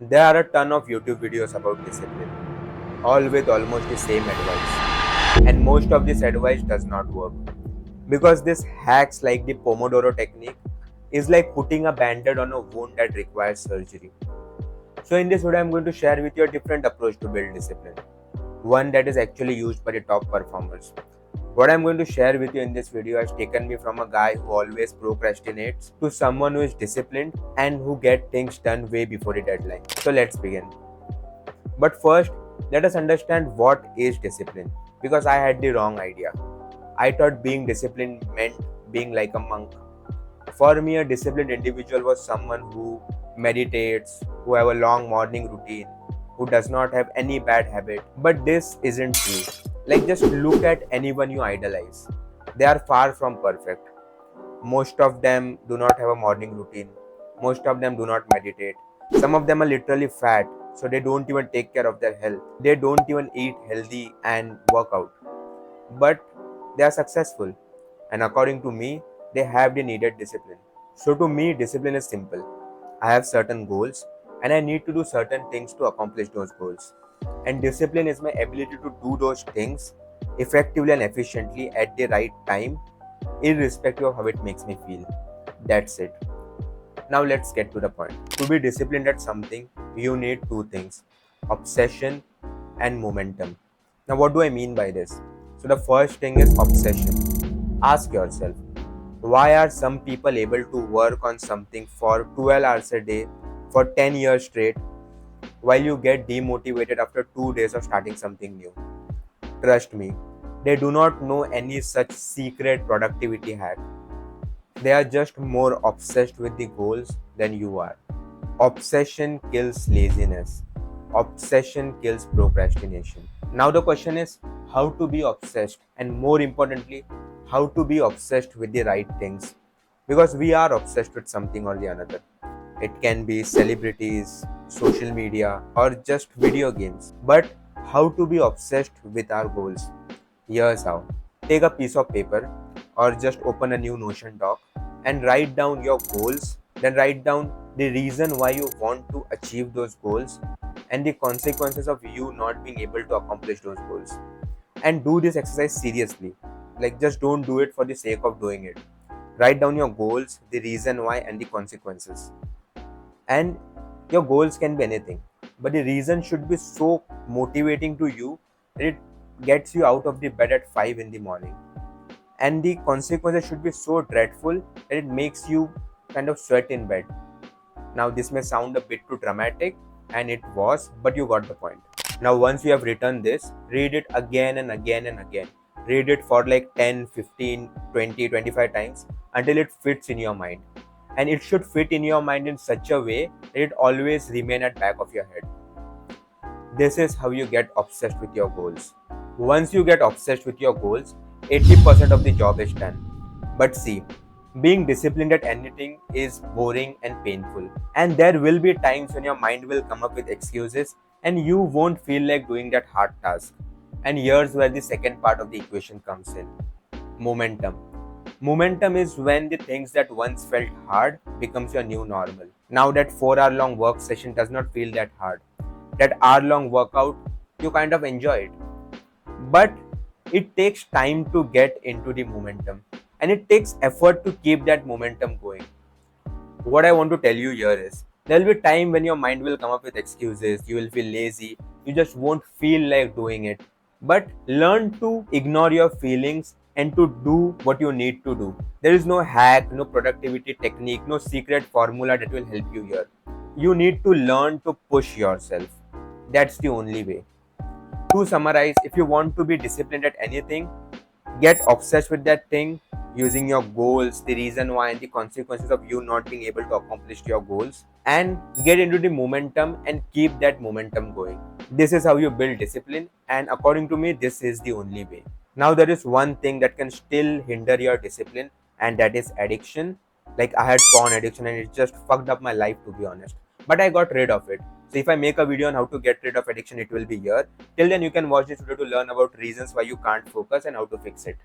There are a ton of YouTube videos about discipline, all with almost the same advice. And most of this advice does not work. Because this hacks like the Pomodoro technique is like putting a band-aid on a wound that requires surgery. So in this video, I'm going to share with you a different approach to build discipline. One that is actually used by the top performers. What I'm going to share with you in this video has taken me from a guy who always procrastinates to someone who is disciplined and who get things done way before the deadline. So let's begin. But first, let us understand what is discipline, because I had the wrong idea. I thought being disciplined meant being like a monk. For me, a disciplined individual was someone who meditates, who have a long morning routine, who does not have any bad habit. But this isn't true. Like, just look at anyone you idolize. They are far from perfect. Most of them do not have a morning routine. Most of them do not meditate. Some of them are literally fat, so they don't even take care of their health. They don't even eat healthy and work out. But they are successful. And according to me, they have the needed discipline. So to me, discipline is simple. I have certain goals and I need to do certain things to accomplish those goals. And discipline is my ability to do those things effectively and efficiently at the right time, irrespective of how it makes me feel. That's it. Now let's get to the point. To be disciplined at something, you need two things: obsession and momentum. Now, what do I mean by this? So, the first thing is obsession. Ask yourself, why are some people able to work on something for 12 hours a day for 10 years straight while you get demotivated after 2 days of starting something new? Trust me, they do not know any such secret productivity hack. They are just more obsessed with the goals than you are. Obsession kills laziness. Obsession kills procrastination. Now, the question is how to be obsessed, and more importantly, how to be obsessed with the right things. Because we are obsessed with something or the another. It can be celebrities, social media, or just video games. But how to be obsessed with our goals? Here's how. Take a piece of paper or just open a new Notion doc and write down your goals. Then write down the reason why you want to achieve those goals and the consequences of you not being able to accomplish those goals. And do this exercise seriously. Like, just don't do it for the sake of doing it. Write down your goals, the reason why, and the consequences. And your goals can be anything, but the reason should be so motivating to you that it gets you out of the bed at 5 in the morning. And the consequences should be so dreadful that it makes you kind of sweat in bed. Now, this may sound a bit too dramatic, and it was, but you got the point. Now, once you have written this, read it again and again and again. Read it for like 10, 15, 20, 25 times until it fits in your mind. And it should fit in your mind in such a way that it always remain at back of your head. This is how you get obsessed with your goals. Once you get obsessed with your goals, 80% of the job is done. But see, being disciplined at anything is boring and painful. And there will be times when your mind will come up with excuses and you won't feel like doing that hard task. And here's where the second part of the equation comes in: momentum. Momentum is when the things that once felt hard becomes your new normal. Now that 4 hour long work session does not feel that hard. That hour long workout, you kind of enjoy it. But it takes time to get into the momentum, and it takes effort to keep that momentum going. What I want to tell you here is there will be time when your mind will come up with excuses, you will feel lazy, you just won't feel like doing it. But learn to ignore your feelings and to do what you need to do. There is no hack, no productivity technique, no secret formula that will help you here. You need to learn to push yourself. That's the only way. To summarize, if you want to be disciplined at anything, get obsessed with that thing using your goals, the reason why, and the consequences of you not being able to accomplish your goals, and get into the momentum and keep that momentum going. This is how you build discipline, and according to me, this is the only way. Now, there is one thing that can still hinder your discipline, and that is addiction. Like, I had porn addiction and it just fucked up my life, to be honest. But I got rid of it. So if I make a video on how to get rid of addiction, it will be here. Till then, you can watch this video to learn about reasons why you can't focus and how to fix it.